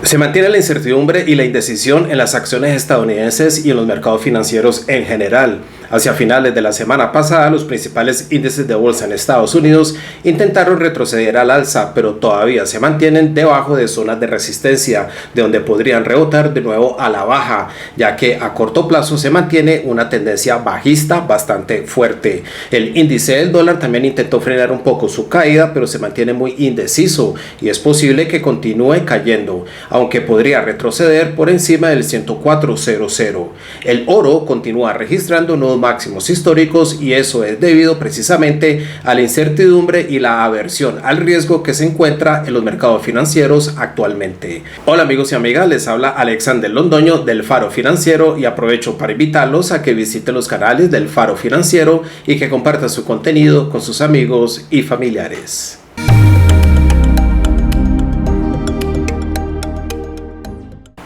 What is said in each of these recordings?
Se mantiene la incertidumbre y la indecisión en las acciones estadounidenses y en los mercados financieros en general. Hacia finales de la semana pasada, los principales índices de bolsa en Estados Unidos intentaron retroceder al alza, pero todavía se mantienen debajo de zonas de resistencia, de donde podrían rebotar de nuevo a la baja, ya que a corto plazo se mantiene una tendencia bajista bastante fuerte. El índice del dólar también intentó frenar un poco su caída, pero se mantiene muy indeciso y es posible que continúe cayendo, aunque podría retroceder por encima del 104.00. El oro continúa registrando nuevos máximos históricos y eso es debido precisamente a la incertidumbre y la aversión al riesgo que se encuentra en los mercados financieros actualmente. Hola amigos y amigas, les habla Alexander Londoño del Faro Financiero y aprovecho para invitarlos a que visiten los canales del Faro Financiero y que compartan su contenido con sus amigos y familiares.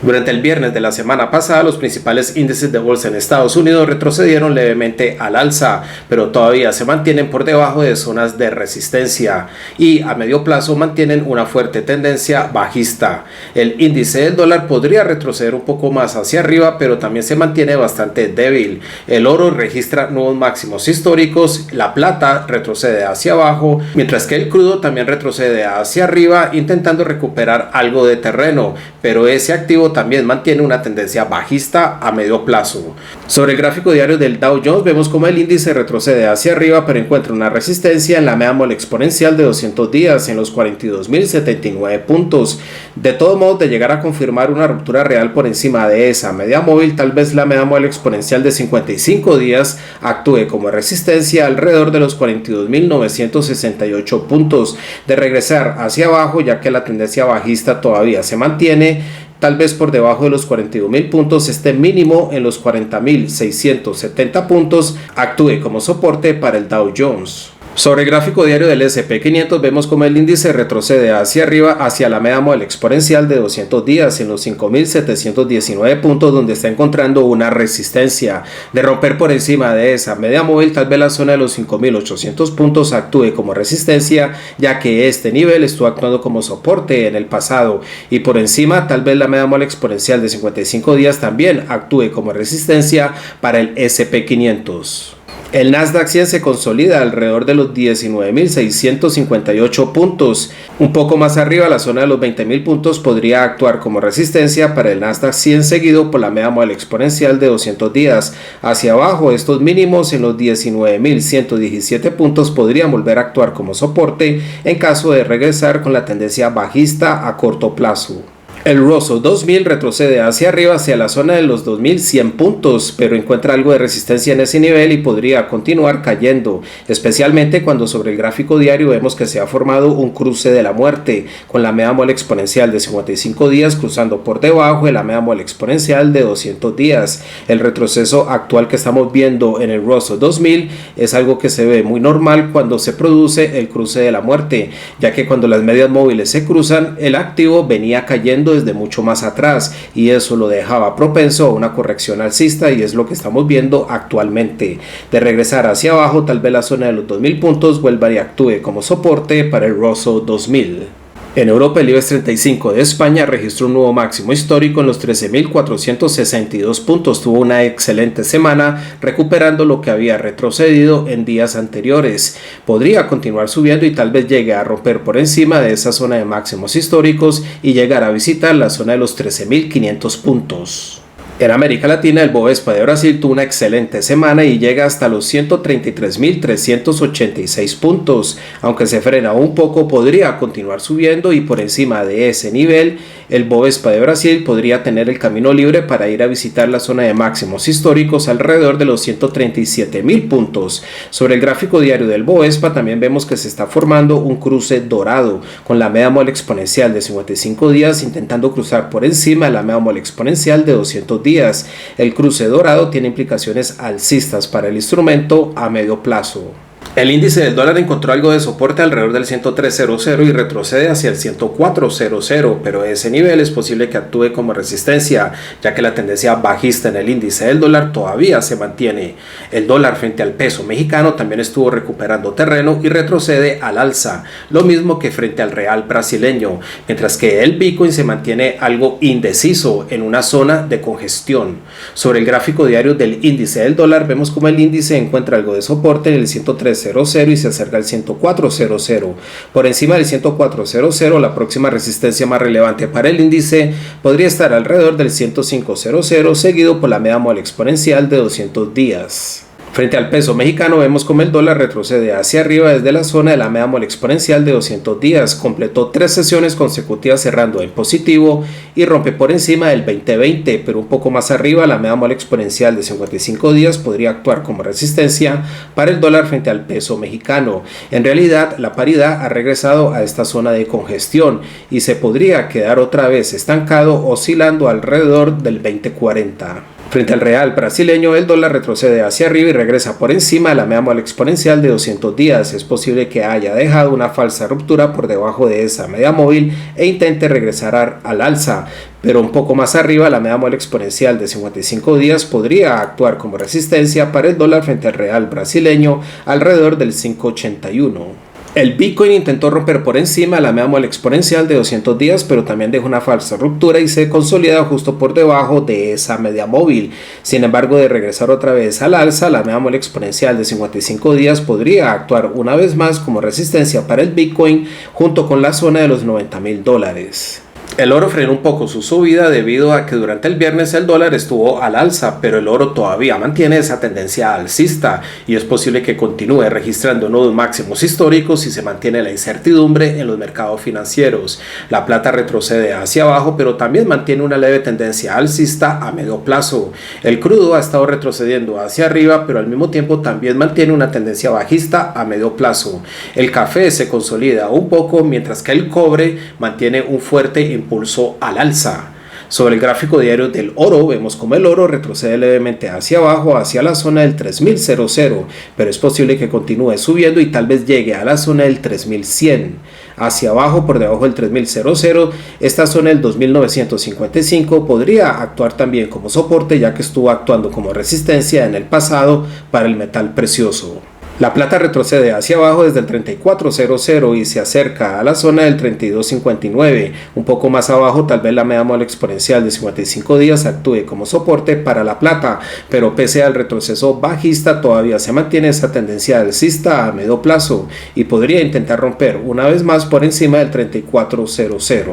Durante el viernes de la semana pasada, los principales índices de bolsa en Estados Unidos retrocedieron levemente al alza, pero todavía se mantienen por debajo de zonas de resistencia y a medio plazo mantienen una fuerte tendencia bajista. El índice del dólar podría retroceder un poco más hacia arriba, pero también se mantiene bastante débil. El oro registra nuevos máximos históricos, la plata retrocede hacia abajo, mientras que el crudo también retrocede hacia arriba, intentando recuperar algo de terreno, pero ese activo también mantiene una tendencia bajista a medio plazo. Sobre el gráfico diario del Dow Jones vemos como el índice retrocede hacia arriba, pero encuentra una resistencia en la media móvil exponencial de 200 días en los 42.079 puntos. De todo modo, de llegar a confirmar una ruptura real por encima de esa media móvil, tal vez la media móvil exponencial de 55 días actúe como resistencia alrededor de los 42.968 puntos. De regresar hacia abajo, ya que la tendencia bajista todavía se mantiene, tal vez por debajo de los 42.000 puntos, este mínimo en los 40.670 puntos actúe como soporte para el Dow Jones. Sobre el gráfico diario del S&P 500 vemos como el índice retrocede hacia arriba hacia la media móvil exponencial de 200 días en los 5.719 puntos, donde está encontrando una resistencia. De romper por encima de esa media móvil, tal vez la zona de los 5.800 puntos actúe como resistencia, ya que este nivel estuvo actuando como soporte en el pasado, y por encima tal vez la media móvil exponencial de 55 días también actúe como resistencia para el S&P 500. El Nasdaq 100 se consolida alrededor de los 19.658 puntos. Un poco más arriba, la zona de los 20.000 puntos podría actuar como resistencia para el Nasdaq 100, seguido por la media móvil exponencial de 200 días. Hacia abajo, estos mínimos en los 19.117 puntos podrían volver a actuar como soporte en caso de regresar con la tendencia bajista a corto plazo. El Russell 2000 retrocede hacia arriba hacia la zona de los 2100 puntos, pero encuentra algo de resistencia en ese nivel y podría continuar cayendo, especialmente cuando sobre el gráfico diario vemos que se ha formado un cruce de la muerte, con la media móvil exponencial de 55 días cruzando por debajo de la media móvil exponencial de 200 días. El retroceso actual que estamos viendo en el Russell 2000 es algo que se ve muy normal cuando se produce el cruce de la muerte, ya que cuando las medias móviles se cruzan, el activo venía cayendo desde mucho más atrás y eso lo dejaba propenso a una corrección alcista, y es lo que estamos viendo actualmente. De regresar hacia abajo, tal vez la zona de los 2000 puntos vuelva y actúe como soporte para el Russell 2000. En Europa, el IBEX 35 de España registró un nuevo máximo histórico en los 13.462 puntos. Tuvo una excelente semana, recuperando lo que había retrocedido en días anteriores. Podría continuar subiendo y tal vez llegue a romper por encima de esa zona de máximos históricos y llegar a visitar la zona de los 13.500 puntos. En América Latina, el Bovespa de Brasil tuvo una excelente semana y llega hasta los 133.386 puntos. Aunque se frena un poco, podría continuar subiendo y por encima de ese nivel, el Bovespa de Brasil podría tener el camino libre para ir a visitar la zona de máximos históricos alrededor de los 137.000 puntos. Sobre el gráfico diario del Bovespa también vemos que se está formando un cruce dorado, con la media móvil exponencial de 55 días intentando cruzar por encima de la media móvil exponencial de 200 días. El cruce dorado tiene implicaciones alcistas para el instrumento a medio plazo. El índice del dólar encontró algo de soporte alrededor del 103.00 y retrocede hacia el 104.00, pero ese nivel es posible que actúe como resistencia, ya que la tendencia bajista en el índice del dólar todavía se mantiene. El dólar frente al peso mexicano también estuvo recuperando terreno y retrocede al alza, lo mismo que frente al real brasileño, mientras que el Bitcoin se mantiene algo indeciso en una zona de congestión. Sobre el gráfico diario del índice del dólar vemos como el índice encuentra algo de soporte en el 103.00 y se acerca al 104.00. Por encima del 104.00, la próxima resistencia más relevante para el índice podría estar alrededor del 105.00, seguido por la media móvil exponencial de 200 días. Frente al peso mexicano vemos como el dólar retrocede hacia arriba desde la zona de la media móvil exponencial de 200 días, completó 3 sesiones consecutivas cerrando en positivo y rompe por encima del 2020, pero un poco más arriba la media móvil exponencial de 55 días podría actuar como resistencia para el dólar frente al peso mexicano. En realidad la paridad ha regresado a esta zona de congestión y se podría quedar otra vez estancado oscilando alrededor del 2040. Frente al real brasileño, el dólar retrocede hacia arriba y regresa por encima de la media móvil exponencial de 200 días. Es posible que haya dejado una falsa ruptura por debajo de esa media móvil e intente regresar al alza, pero un poco más arriba la media móvil exponencial de 55 días podría actuar como resistencia para el dólar frente al real brasileño alrededor del 5.81. El Bitcoin intentó romper por encima la media móvil exponencial de 200 días, pero también dejó una falsa ruptura y se consolida justo por debajo de esa media móvil. Sin embargo, de regresar otra vez al alza, la media móvil exponencial de 55 días podría actuar una vez más como resistencia para el Bitcoin junto con la zona de los $90,000. El oro frenó un poco su subida debido a que durante el viernes el dólar estuvo al alza, pero el oro todavía mantiene esa tendencia alcista y es posible que continúe registrando nuevos máximos históricos si se mantiene la incertidumbre en los mercados financieros. La plata retrocede hacia abajo, pero también mantiene una leve tendencia alcista a medio plazo. El crudo ha estado retrocediendo hacia arriba, pero al mismo tiempo también mantiene una tendencia bajista a medio plazo. El café se consolida un poco, mientras que el cobre mantiene un fuerte impulso al alza. Sobre el gráfico diario del oro vemos como el oro retrocede levemente hacia abajo hacia la zona del 3000, pero es posible que continúe subiendo y tal vez llegue a la zona del 3100. Hacia abajo por debajo del 3000, esta zona del 2955 podría actuar también como soporte, ya que estuvo actuando como resistencia en el pasado para el metal precioso. La plata retrocede hacia abajo desde el 34.00 y se acerca a la zona del 32.59. Un poco más abajo, tal vez la media móvil exponencial de 55 días actúe como soporte para la plata, pero pese al retroceso bajista, todavía se mantiene esa tendencia alcista a medio plazo y podría intentar romper una vez más por encima del 34.00.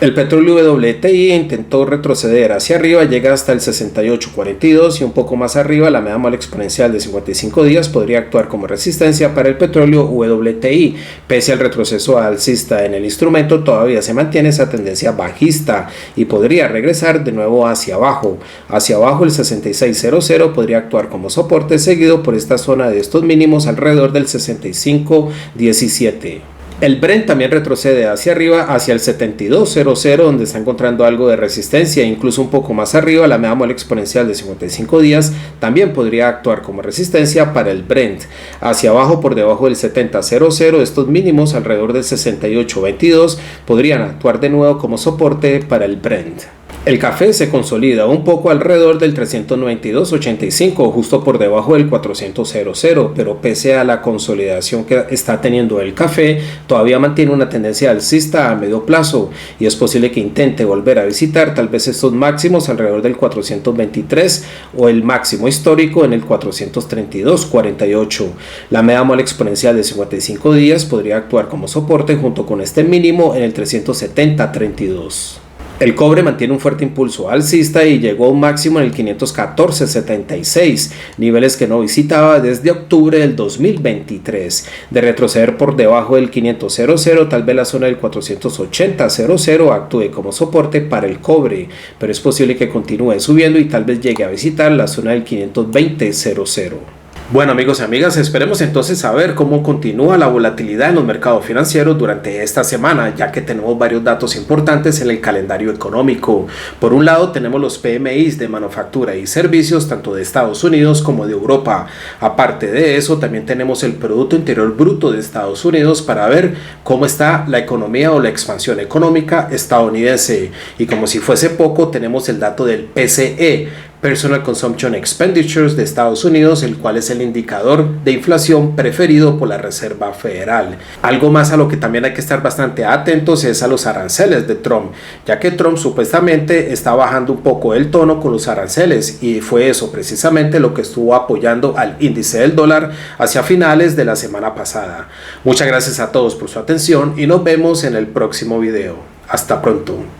El petróleo WTI intentó retroceder hacia arriba, llega hasta el 68.42 y un poco más arriba la media móvil exponencial de 55 días podría actuar como resistencia para el petróleo WTI. Pese al retroceso alcista en el instrumento, todavía se mantiene esa tendencia bajista y podría regresar de nuevo hacia abajo. Hacia abajo el 66.00 podría actuar como soporte, seguido por esta zona de estos mínimos alrededor del 65.17. El Brent también retrocede hacia arriba, hacia el 72.00, donde está encontrando algo de resistencia, incluso un poco más arriba la media móvil exponencial de 55 días también podría actuar como resistencia para el Brent. Hacia abajo por debajo del 70.00, estos mínimos alrededor del 68.22 podrían actuar de nuevo como soporte para el Brent. El café se consolida un poco alrededor del 392.85, justo por debajo del 400.00, pero pese a la consolidación que está teniendo el café, todavía mantiene una tendencia alcista a medio plazo y es posible que intente volver a visitar tal vez estos máximos alrededor del 423 o el máximo histórico en el 432.48. La media móvil exponencial de 55 días podría actuar como soporte junto con este mínimo en el 370.32. El cobre mantiene un fuerte impulso alcista y llegó a un máximo en el 514.76, niveles que no visitaba desde octubre del 2023. De retroceder por debajo del 500.00, tal vez la zona del 480.00 actúe como soporte para el cobre, pero es posible que continúe subiendo y tal vez llegue a visitar la zona del 520.00. Bueno amigos y amigas, esperemos entonces saber cómo continúa la volatilidad en los mercados financieros durante esta semana, ya que tenemos varios datos importantes en el calendario económico. Por un lado tenemos los PMIs de manufactura y servicios tanto de Estados Unidos como de Europa. Aparte de eso también tenemos el Producto Interior Bruto de Estados Unidos para ver cómo está la economía o la expansión económica estadounidense. Y como si fuese poco tenemos el dato del PCE, Personal Consumption Expenditures de Estados Unidos, el cual es el indicador de inflación preferido por la Reserva Federal. Algo más a lo que también hay que estar bastante atentos es a los aranceles de Trump, ya que Trump supuestamente está bajando un poco el tono con los aranceles y fue eso precisamente lo que estuvo apoyando al índice del dólar hacia finales de la semana pasada. Muchas gracias a todos por su atención y nos vemos en el próximo video. Hasta pronto.